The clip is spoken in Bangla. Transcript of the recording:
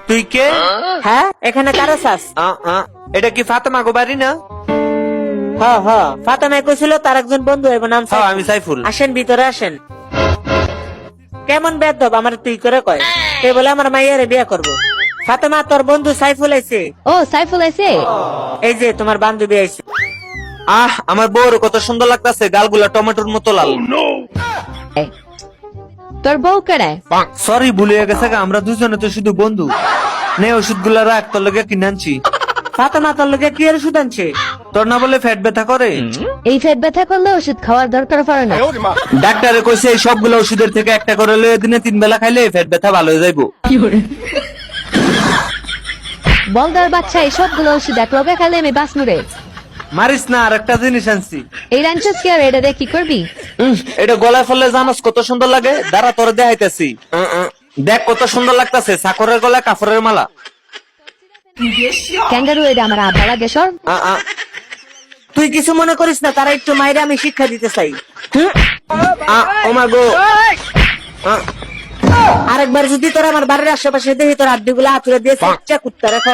তুই কে? হ্যাঁ, এখানে কার আছাস? এটা কি ফাতেমা গো বাড়ি না? ফাতেমা কইছিল তার একজন বন্ধু হইব, নাম হ্যাঁ, আমি সাইফুল। আসেন ভিতরে আসেন। কেমন বেদব, আমার তুই করে কয়। তুই বলে আমার মাইয়ারে বিয়ে করব। ফাতেমা, তোর বন্ধু সাইফুল আইছে। ও সাইফুল আইছে। এই যে তোমার বান্ধবী আইছে। আমার বউর কত সুন্দর লাগতাছে, গালগুলা টমেটোর মতো লাল। তোর বউ কেডায়? সরি, ভুলে গেছে গা, আমরা দুজনে তো শুধু বন্ধু। নে ওষুধ গুলা রাখ, তোর লগে কিনে আনছি। ফাতেমা, তোর লগে কি এর ওষুধ আনছে? তোর না বলে পেট ব্যথা করে? এই পেট ব্যথা করলে ওষুধ খাওয়ার দরকার পড়ে না। ডাক্তারে কইছে এই সবগুলো ওষুধের থেকে একটা করে লয়ে দিনে 3 বেলা খাইলে পেট ব্যথা ভালো হয়ে যাইবো। বলদার বাচ্চা এই সবগুলো ওষুধ এক লগে খাইলে আমি বাঁচ নুরে। মারিস না, আর একটা জিনিস আনছি। এই রাঞ্চস কি আর এটা দিয়ে কি করবি? এটা গলায় ফেললে জানোস কত সুন্দর লাগে, দাঁড়া তোরে দেখাইতেছি। দেখ কত সুন্দর লাগতাছে, চাকরের গলায় কাপড়ের মালা। ক্যাঙ্গারু এটা আমার আব্বা লাগে সর। তুই কিছু মনে করিস না, তারা একটু মাইরে আমি শিক্ষা দিতে চাই। ও মা গো। আরেকবার যদি তোর আমার বাড়ির আশেপাশে দেখি, তোর হাড্ডি গুলা হাতুড়ে দিয়ে কুত্তা রেখা